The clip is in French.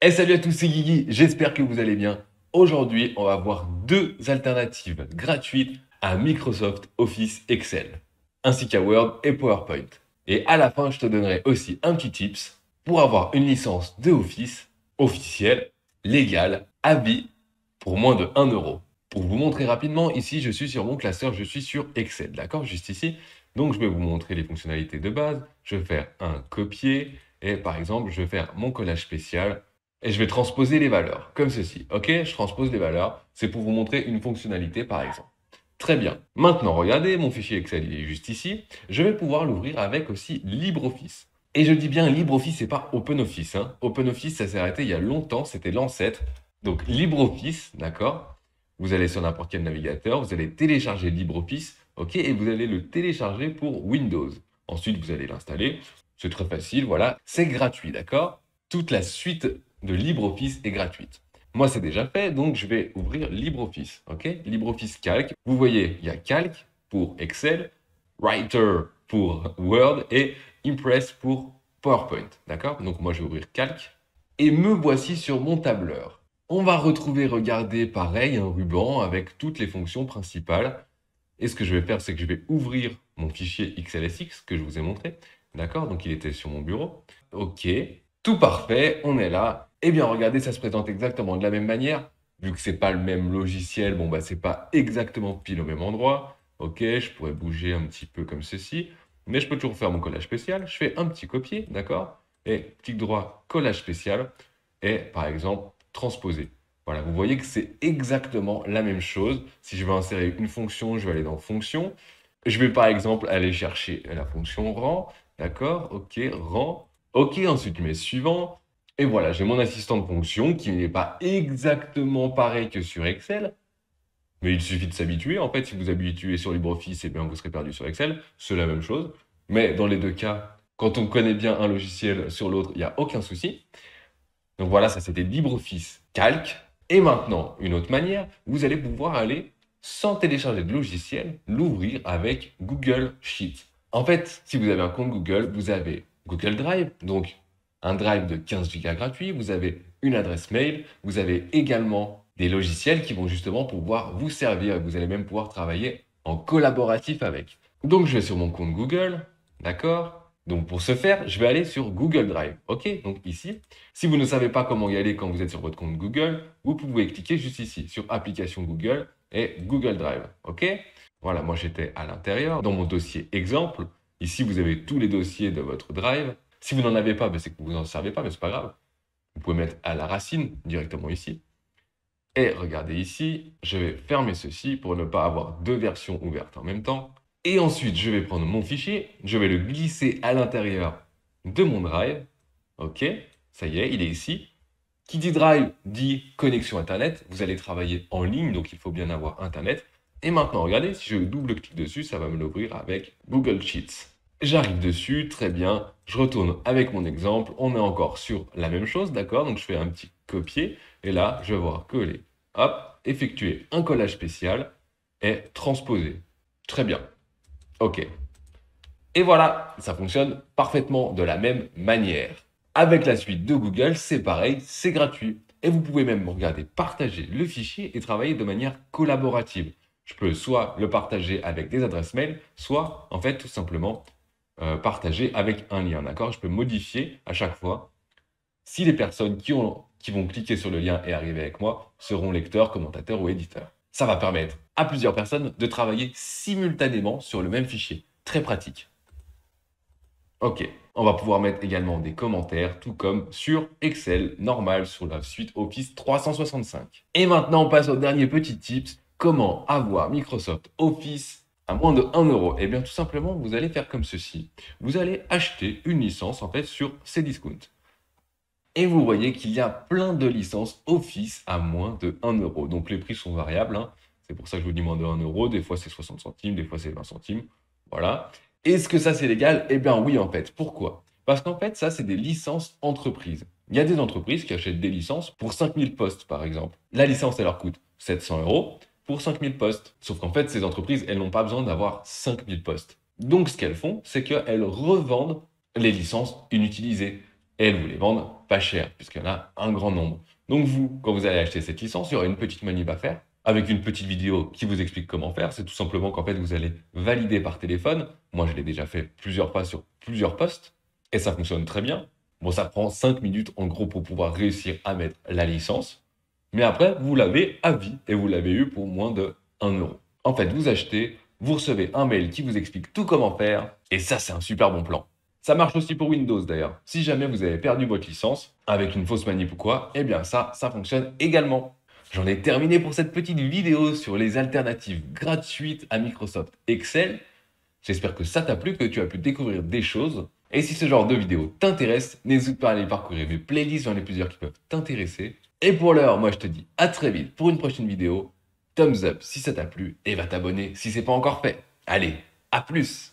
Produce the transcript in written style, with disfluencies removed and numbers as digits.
Et salut à tous, c'est Guigui, j'espère que vous allez bien. Aujourd'hui, on va voir deux alternatives gratuites à Microsoft Office Excel, ainsi qu'à Word et PowerPoint. Et à la fin, je te donnerai aussi un petit tips pour avoir une licence de Office officielle, légale, à vie, pour moins de 1 euro. Pour vous montrer rapidement, ici, je suis sur mon classeur, je suis sur Excel, d'accord? Juste ici. Donc, je vais vous montrer les fonctionnalités de base. Je vais faire un copier et par exemple, je vais faire mon collage spécial. Et je vais transposer les valeurs, comme ceci. OK, je transpose les valeurs. C'est pour vous montrer une fonctionnalité, par exemple. Très bien. Maintenant, regardez, mon fichier Excel, il est juste ici. Je vais pouvoir l'ouvrir avec aussi LibreOffice. Et je dis bien LibreOffice et pas OpenOffice. OpenOffice, ça s'est arrêté il y a longtemps, c'était l'ancêtre. Donc LibreOffice, d'accord? Vous allez sur n'importe quel navigateur, vous allez télécharger LibreOffice, OK, et vous allez le télécharger pour Windows. Ensuite, vous allez l'installer. C'est très facile, voilà. C'est gratuit, d'accord? Toute la suite de LibreOffice est gratuite. Moi, c'est déjà fait, donc je vais ouvrir LibreOffice. OK? LibreOffice Calc. Vous voyez, il y a Calc pour Excel, Writer pour Word et Impress pour PowerPoint. D'accord? Donc moi, je vais ouvrir Calc. Et me voici sur mon tableur. On va retrouver, regardez, pareil, un ruban avec toutes les fonctions principales. Et ce que je vais faire, c'est que je vais ouvrir mon fichier XLSX que je vous ai montré. D'accord? Donc il était sur mon bureau. OK. Tout parfait, on est là. Eh bien, regardez, ça se présente exactement de la même manière. Vu que c'est pas le même logiciel, bon, bah, c'est pas exactement pile au même endroit. OK, je pourrais bouger un petit peu comme ceci. Mais je peux toujours faire mon collage spécial. Je fais un petit copier, d'accord? Et clic droit, collage spécial. Et par exemple, transposer. Voilà, vous voyez que c'est exactement la même chose. Si je veux insérer une fonction, je vais aller dans fonction. Je vais par exemple aller chercher la fonction rang. D'accord? OK, rang. OK, ensuite je mets suivant. Et voilà, j'ai mon assistant de fonction qui n'est pas exactement pareil que sur Excel. Mais il suffit de s'habituer. En fait, si vous habituez sur LibreOffice, eh bien, vous serez perdu sur Excel. C'est la même chose. Mais dans les deux cas, quand on connaît bien un logiciel sur l'autre, il n'y a aucun souci. Donc voilà, ça c'était LibreOffice Calc. Et maintenant, une autre manière, vous allez pouvoir aller, sans télécharger de logiciel, l'ouvrir avec Google Sheets. En fait, si vous avez un compte Google, vous avez Google Drive, donc un drive de 15 Go gratuit, vous avez une adresse mail, vous avez également des logiciels qui vont justement pouvoir vous servir et vous allez même pouvoir travailler en collaboratif avec. Donc je vais sur mon compte Google, d'accord? Donc pour ce faire, je vais aller sur Google Drive. OK? Donc ici, si vous ne savez pas comment y aller quand vous êtes sur votre compte Google, vous pouvez cliquer juste ici sur Application Google et Google Drive. OK? Voilà, moi j'étais à l'intérieur dans mon dossier exemple. Ici, vous avez tous les dossiers de votre Drive. Si vous n'en avez pas, ben, c'est que vous n'en servez pas, mais c'est pas grave. Vous pouvez mettre à la racine directement ici. Et regardez ici, je vais fermer ceci pour ne pas avoir deux versions ouvertes en même temps. Et ensuite, je vais prendre mon fichier, je vais le glisser à l'intérieur de mon Drive. OK, ça y est, il est ici. Qui dit Drive dit connexion Internet. Vous allez travailler en ligne, donc il faut bien avoir Internet. Et maintenant, regardez, si je double-clique dessus, ça va me l'ouvrir avec Google Sheets. J'arrive dessus, très bien. Je retourne avec mon exemple. On est encore sur la même chose, d'accord? Donc je fais un petit copier. Et là, je vais voir coller. Hop, effectuer un collage spécial et transposer. Très bien. OK. Et voilà, ça fonctionne parfaitement de la même manière. Avec la suite de Google, c'est pareil, c'est gratuit. Et vous pouvez même regarder, partager le fichier et travailler de manière collaborative. Je peux soit le partager avec des adresses mail, soit en fait tout simplement partager avec un lien. D'accord? Je peux modifier à chaque fois si les personnes qui vont cliquer sur le lien et arriver avec moi seront lecteurs, commentateurs ou éditeurs. Ça va permettre à plusieurs personnes de travailler simultanément sur le même fichier. Très pratique. OK, on va pouvoir mettre également des commentaires, tout comme sur Excel normal, sur la suite Office 365. Et maintenant, on passe au dernier petit tips. Comment avoir Microsoft Office à moins de 1 euro? Eh bien, tout simplement, vous allez faire comme ceci. Vous allez acheter une licence, en fait, sur Cdiscount. Et vous voyez qu'il y a plein de licences Office à moins de 1 euro. Donc, les prix sont variables. C'est pour ça que je vous dis moins de 1 euro. Des fois, c'est 60 centimes, des fois, c'est 20 centimes. Voilà. Est-ce que ça, c'est légal? Eh bien, oui, en fait. Pourquoi? Parce qu'en fait, ça, c'est des licences entreprises. Il y a des entreprises qui achètent des licences pour 5000 postes, par exemple. La licence, elle leur coûte 700 euros pour 5000 postes. Sauf qu'en fait, ces entreprises, elles n'ont pas besoin d'avoir 5000 postes. Donc, ce qu'elles font, c'est qu'elles revendent les licences inutilisées. Et elles vous les vendent pas cher, puisqu'il y en a un grand nombre. Donc vous, quand vous allez acheter cette licence, il y aura une petite manip à faire, avec une petite vidéo qui vous explique comment faire. C'est tout simplement qu'en fait, vous allez valider par téléphone. Moi, je l'ai déjà fait plusieurs fois sur plusieurs postes, et ça fonctionne très bien. Bon, ça prend 5 minutes en gros pour pouvoir réussir à mettre la licence. Mais après, vous l'avez à vie, et vous l'avez eu pour moins de 1 euro. En fait, vous achetez, vous recevez un mail qui vous explique tout comment faire, et ça, c'est un super bon plan. Ça marche aussi pour Windows d'ailleurs. Si jamais vous avez perdu votre licence, avec une fausse manip ou quoi, eh bien ça fonctionne également. J'en ai terminé pour cette petite vidéo sur les alternatives gratuites à Microsoft Excel. J'espère que ça t'a plu, que tu as pu découvrir des choses. Et si ce genre de vidéo t'intéresse, n'hésite pas à aller parcourir mes playlists, j'en ai plusieurs qui peuvent t'intéresser. Et pour l'heure, moi je te dis à très vite pour une prochaine vidéo. Thumbs up si ça t'a plu et va t'abonner si c'est pas encore fait. Allez, à plus!